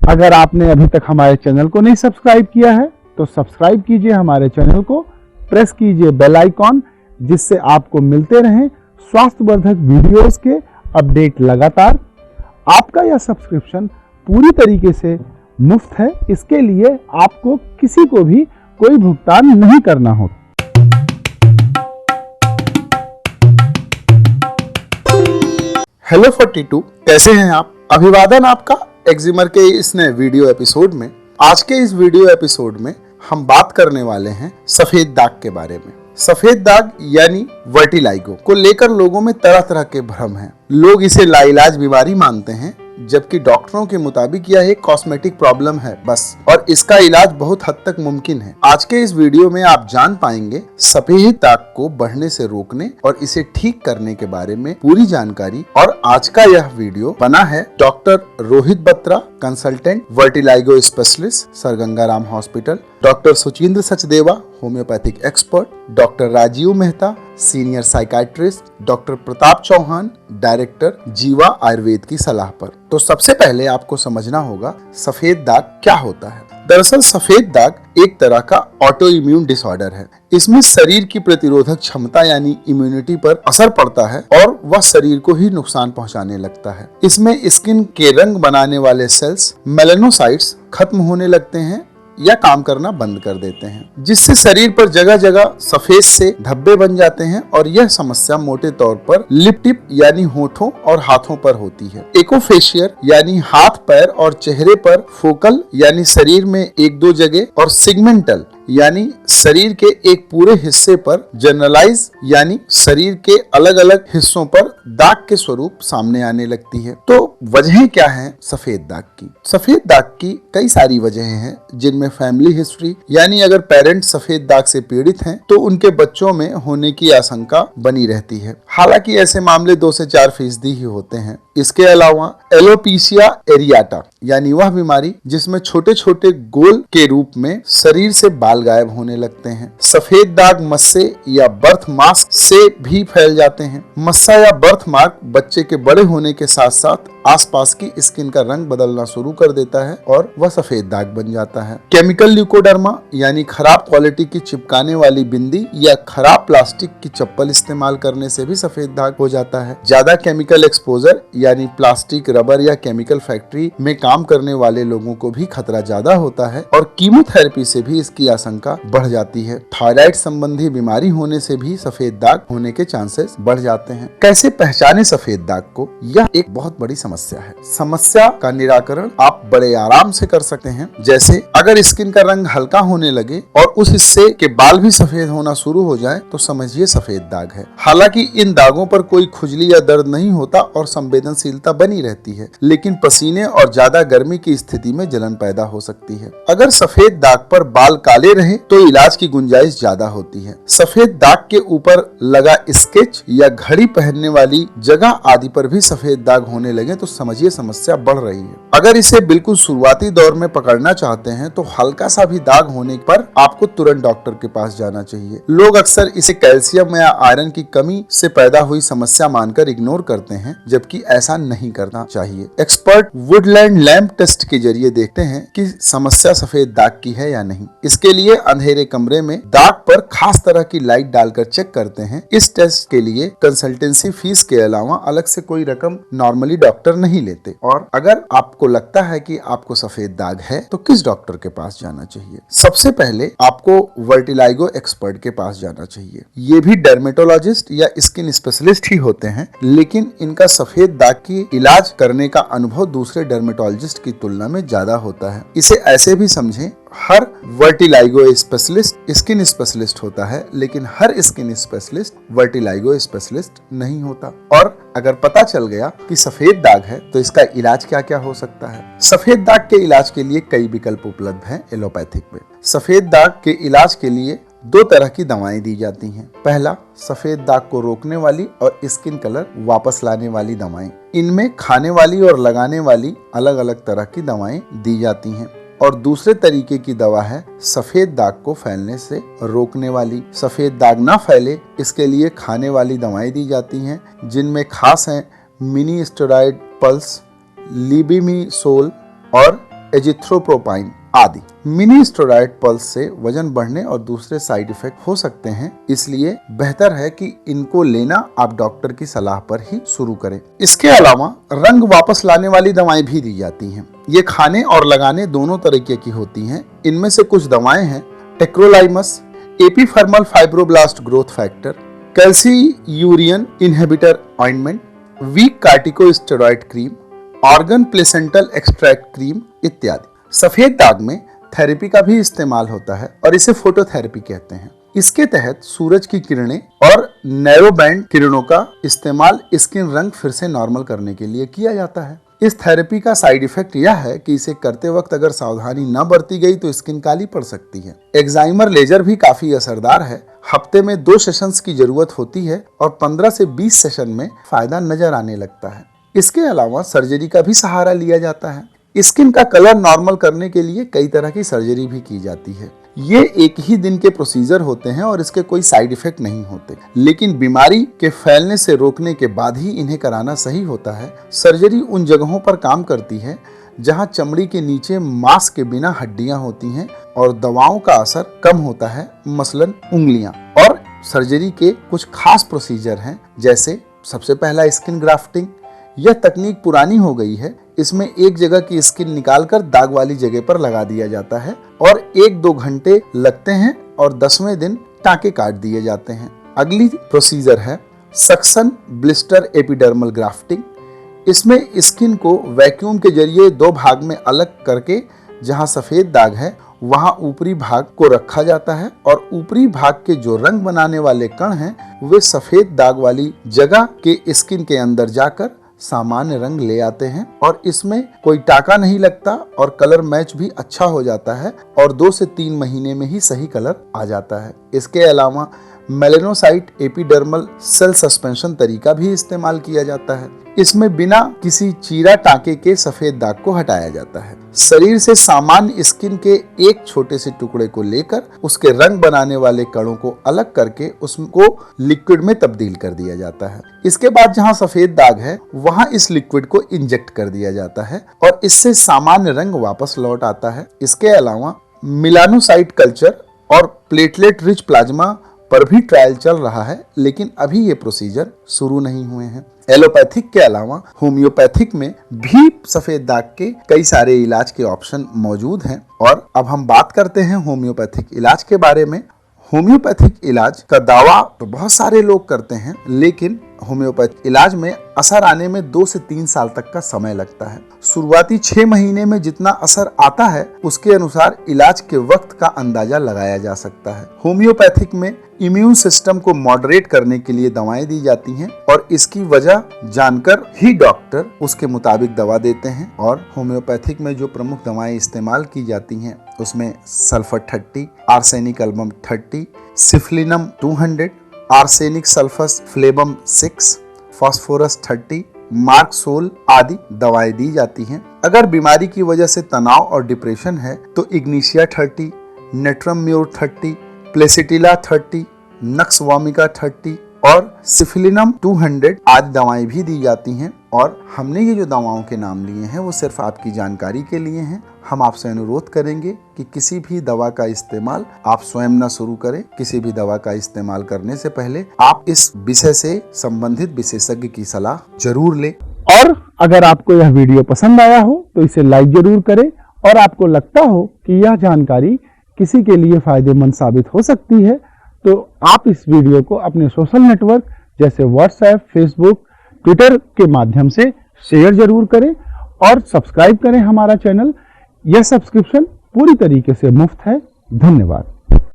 अगर आपने अभी तक हमारे चैनल को नहीं सब्सक्राइब किया है तो सब्सक्राइब कीजिए हमारे चैनल को, प्रेस कीजिए बेल आइकॉन, जिससे आपको मिलते रहें स्वास्थ्यवर्धक वीडियोस के अपडेट लगातार। आपका यह सब्सक्रिप्शन पूरी तरीके से मुफ्त है, इसके लिए आपको किसी को भी कोई भुगतान नहीं करना होता। हेलो 42, कैसे हैं आप? अभिवादन आपका एक्जिमर के इस नए वीडियो एपिसोड में। आज के इस वीडियो एपिसोड में हम बात करने वाले हैं सफेद दाग के बारे में। सफेद दाग यानी वर्टिलाइगो को लेकर लोगों में तरह तरह के भ्रम हैं। लोग इसे लाइलाज बीमारी मानते हैं, जबकि डॉक्टरों के मुताबिक यह एक कॉस्मेटिक प्रॉब्लम है बस, और इसका इलाज बहुत हद तक मुमकिन है। आज के इस वीडियो में आप जान पाएंगे सफेद दाग को बढ़ने से रोकने और इसे ठीक करने के बारे में पूरी जानकारी। और आज का यह वीडियो बना है doctor Rohit Batra, consultant vitiligo specialist, sir Gangaram hospital, doctor Suchindra Sachdeva, homeopathic expert, doctor Rajiv Mehta, senior psychiatrist, doctor Pratap Chauhan, director Jiva Ayurveda की सलाह पर। तो सबसे पहले आपको समझना होगा सफेद दाग क्या होता है। दरअसल सफेद दाग एक तरह का ऑटो इम्यून डिसऑर्डर है। इसमें शरीर की प्रतिरोधक क्षमता यानी इम्यूनिटी पर असर पड़ता है और वह शरीर को ही नुकसान पहुंचाने लगता है। इसमें स्किन के रंग बनाने वाले सेल्स मेलानोसाइट्स खत्म होने लगते हैं या काम करना बंद कर देते हैं, जिससे शरीर पर जगह जगह सफेद से धब्बे बन जाते हैं। और यह समस्या मोटे तौर पर लिप टिप यानी होठों और हाथों पर होती है। एकोफेशियर यानी हाथ, पैर और चेहरे पर, फोकल यानी शरीर में एक दो जगह, और सिगमेंटल यानी शरीर के एक पूरे हिस्से पर, जनरलाइज यानी शरीर के अलग अलग हिस्सों पर दाग के स्वरूप सामने आने लगती है। तो वजहें क्या हैं सफेद दाग की? सफेद दाग की कई सारी वजहें हैं, जिनमें फैमिली हिस्ट्री यानी अगर पेरेंट्स सफेद दाग से पीड़ित हैं तो उनके बच्चों में होने की आशंका बनी रहती है। हालांकि ऐसे मामले 2 से 4% ही होते हैं। इसके अलावा एलोपेशिया एरियाटा यानी वह बीमारी जिसमें छोटे छोटे गोल के रूप में शरीर से बाल गायब होने लगते हैं। सफेद दाग मस्से या बर्थ मार्क से भी फैल जाते हैं। मस्सा या बर्थ मार्क बच्चे के बड़े होने के साथ साथ आसपास की स्किन का रंग बदलना शुरू कर देता है और वह सफेद दाग बन जाता है। केमिकल ल्यूकोडर्मा यानी खराब क्वालिटी की चिपकाने वाली बिंदी या खराब प्लास्टिक की चप्पल इस्तेमाल करने से भी सफेद दाग हो जाता है। ज्यादा केमिकल एक्सपोजर यानी प्लास्टिक, रबर या केमिकल फैक्ट्री में काम करने वाले लोगों को भी खतरा ज्यादा होता है और कीमोथेरेपी से भी इसकी आशंका बढ़ जाती है। थायराइड संबंधी बीमारी होने से भी सफेद दाग होने के चांसेस बढ़ जाते हैं। कैसे पहचाने सफेद दाग को? यह एक बहुत बड़ी समस्या है। समस्या का निराकरण आप बड़े आराम से कर सकते हैं। जैसे अगर स्किन का रंग हल्का होने लगे और उस हिस्से के बाल भी सफेद होना शुरू हो जाए तो समझिए सफेद दाग है। हालांकि इन दागों पर कोई खुजली या दर्द नहीं होता और संवेदनशीलता बनी रहती है, लेकिन पसीने और ज्यादा गर्मी की स्थिति में जलन पैदा हो सकती है। अगर सफेद दाग पर बाल काले रहे तो इलाज की गुंजाइश ज्यादा होती है। सफेद दाग के ऊपर लगा स्केच या घड़ी पहनने वाली जगह आदि पर भी सफेद दाग होने लगे तो समझिए समस्या बढ़ रही है। अगर इसे बिल्कुल शुरुआती दौर में पकड़ना चाहते हैं तो हल्का सा भी दाग होने पर आपको तुरंत डॉक्टर के पास जाना चाहिए। लोग अक्सर इसे कैल्शियम या आयरन की कमी से पैदा हुई समस्या मानकर इग्नोर करते हैं, जबकि ऐसा नहीं करना चाहिए। एक्सपर्ट वुडलैंड लैंप टेस्ट के जरिए देखते हैं कि समस्या सफेद दाग की है या नहीं। इसके लिए अंधेरे कमरे में दाग पर खास तरह की लाइट डालकर चेक करते हैं। इस टेस्ट के लिए कंसल्टेंसी फीस के अलावा अलग से कोई रकम नॉर्मली डॉक्टर नहीं लेते। और अगर आपको लगता है कि आपको सफेद दाग है तो किस डॉक्टर के पास जाना चाहिए? सबसे पहले आपको वर्टिलाइगो एक्सपर्ट के पास जाना चाहिए। ये भी डर्मेटोलॉजिस्ट या स्किन स्पेशलिस्ट ही होते हैं, लेकिन इनका सफेद दाग की इलाज करने का अनुभव दूसरे डर्मेटोलॉजिस्ट की तुलना में ज्यादा होता है। इसे ऐसे भी समझें, हर वर्टिलाइगो स्पेशलिस्ट स्किन स्पेशलिस्ट होता है, लेकिन हर स्किन स्पेशलिस्ट वर्टिलाइगो स्पेशलिस्ट नहीं होता। और अगर पता चल गया कि सफेद दाग है तो इसका इलाज क्या क्या हो सकता है? सफेद दाग के इलाज के लिए कई विकल्प उपलब्ध हैं एलोपैथिक में। सफेद दाग के इलाज के लिए 2 तरह की दवाएं दी जाती हैं। पहला, सफेद दाग को रोकने वाली और स्किन कलर वापस लाने वाली दवाएं। इनमें खाने वाली और लगाने वाली अलग अलग तरह की दवाएं दी जाती हैं। और दूसरे तरीके की दवा है सफेद दाग को फैलने से रोकने वाली। सफेद दाग ना फैले इसके लिए खाने वाली दवाएं दी जाती हैं, जिनमें खास हैं मिनी स्टेरॉइड पल्स, लिबिमिसोल और एजिथ्रोप्रोपाइन आदि। मिनी स्टेरॉइड पल्स से वजन बढ़ने और दूसरे साइड इफेक्ट हो सकते हैं, इसलिए बेहतर है कि इनको लेना आप डॉक्टर की सलाह पर ही शुरू करें। इसके अलावा रंग वापस लाने वाली दवाएं भी दी जाती हैं। ये खाने और लगाने दोनों तरीके की होती हैं। इनमें से कुछ दवाएं हैं tacrolimus, epidermal fibroblast growth factor, calcineurin inhibitor ointment, weak corticosteroid cream, organ placental extract cream इत्यादि। सफेद दाग में थेरेपी का भी इस्तेमाल होता है और इसे फोटोथेरेपी कहते हैं। इसके तहत सूरज की किरणें और नैरो बैंड किरणों का इस्तेमाल स्किन रंग फिर से नॉर्मल करने के लिए किया जाता है। इस थेरेपी का साइड इफेक्ट यह है कि इसे करते वक्त अगर सावधानी न बरती गई तो स्किन काली पड़ सकती है। एक्साइमर लेजर भी काफी असरदार है। हफ्ते में 2 सेशंस की जरूरत होती है और 15 से 20 सेशन में फायदा नजर आने लगता है। इसके अलावा सर्जरी का भी सहारा लिया जाता है। स्किन का कलर नॉर्मल करने के लिए कई तरह की सर्जरी भी की जाती है। ये एक ही दिन के प्रोसीजर होते हैं और इसके कोई साइड इफेक्ट नहीं होते, लेकिन बीमारी के फैलने से रोकने के बाद ही इन्हें कराना सही होता है। सर्जरी उन जगहों पर काम करती है जहां चमड़ी के नीचे मांस के बिना हड्डियां होती हैं और दवाओं का असर कम होता है, मसलन उंगलियां। और सर्जरी के कुछ खास प्रोसीजर हैं, जैसे सबसे पहला स्किन ग्राफ्टिंग। यह तकनीक पुरानी हो गई है। इसमें एक जगह की स्किन निकालकर दाग वाली जगह पर लगा दिया जाता है और 1-2 घंटे लगते हैं और 10वें दिन टाँके काट दिए जाते हैं। अगली प्रोसीजर है सक्शन ब्लिस्टर एपिडर्मल ग्राफ्टिंग। इसमें स्किन को वैक्यूम के जरिए 2 भाग में अलग करके जहां सफेद दाग है वहां ऊपरी भाग को रखा जाता है और ऊपरी भाग के जो रंग बनाने वाले कण हैं वे सफेद दाग वाली जगह के स्किन के अंदर जाकर सामान्य रंग ले आते हैं और इसमें कोई टाका नहीं लगता और कलर मैच भी अच्छा हो जाता है और 2 से 3 महीने में ही सही कलर आ जाता है। इसके अलावा मेलेनोसाइट एपिडर्मल सेल सस्पेंशन तरीका भी इस्तेमाल किया जाता है। इसमें बिना किसी चीरा टाके के सफेद दाग को हटाया जाता है। शरीर से सामान्य स्किन के एक छोटे से टुकड़े को लेकर उसके रंग बनाने वाले कणों को अलग करके उसको लिक्विड में तब्दील कर दिया जाता है। इसके बाद जहां सफेद दाग है वहां इस लिक्विड को इंजेक्ट कर दिया जाता है और इससे सामान्य रंग वापस लौट आता है। इसके अलावा मिलानोसाइट कल्चर और प्लेटलेट रिच प्लाज्मा पर भी ट्रायल चल रहा है, लेकिन अभी ये प्रोसीजर शुरू नहीं हुए हैं। एलोपैथिक के अलावा होम्योपैथिक में भी सफेद दाग के कई सारे इलाज के ऑप्शन मौजूद हैं और अब हम बात करते हैं होम्योपैथिक इलाज के बारे में। होम्योपैथिक इलाज का दावा तो बहुत सारे लोग करते हैं, लेकिन होम्योपैथिक इलाज में असर आने में 2 से 3 साल तक का समय लगता है। शुरुआती 6 महीने में जितना असर आता है उसके अनुसार इलाज के वक्त का अंदाजा लगाया जा सकता है। होम्योपैथिक में इम्यून सिस्टम को मॉडरेट करने के लिए दवाएं दी जाती हैं और इसकी वजह जानकर ही डॉक्टर उसके मुताबिक दवा देते हैं। और होम्योपैथिक में जो प्रमुख दवाएं इस्तेमाल की जाती हैं उसमें sulphur 30, arsenic album 30, syphilinum 200, arsenic sulphas flavum 6, phosphorus 30, merc sol आदि दवाएं दी जाती हैं। अगर बीमारी की वजह से तनाव और डिप्रेशन है तो इग्निशिया 30, नेट्रम्योर 30, प्लेसिटिला 30, नक्स वोमिका 30 और सिफिलिनम 200 आदि दवाएं भी दी जाती हैं। और हमने ये जो दवाओं के नाम लिए हैं वो सिर्फ आपकी जानकारी के लिए हैं। हम आपसे अनुरोध करेंगे कि किसी भी दवा का इस्तेमाल आप स्वयं न शुरू करें। किसी भी दवा का इस्तेमाल करने से पहले आप इस विषय से संबंधित विशेषज्ञ की सलाह जरूर लें। और अगर आपको यह वीडियो पसंद आया हो तो इसे लाइक जरूर करें और आपको लगता हो कि यह जानकारी किसी के लिए फायदेमंद साबित हो सकती है तो आप इस वीडियो को अपने सोशल नेटवर्क जैसे व्हाट्सएप, फेसबुक, ट्विटर के माध्यम से शेयर जरूर करें और सब्सक्राइब करें हमारा चैनल। यह सब्सक्रिप्शन पूरी तरीके से मुफ्त है। धन्यवाद।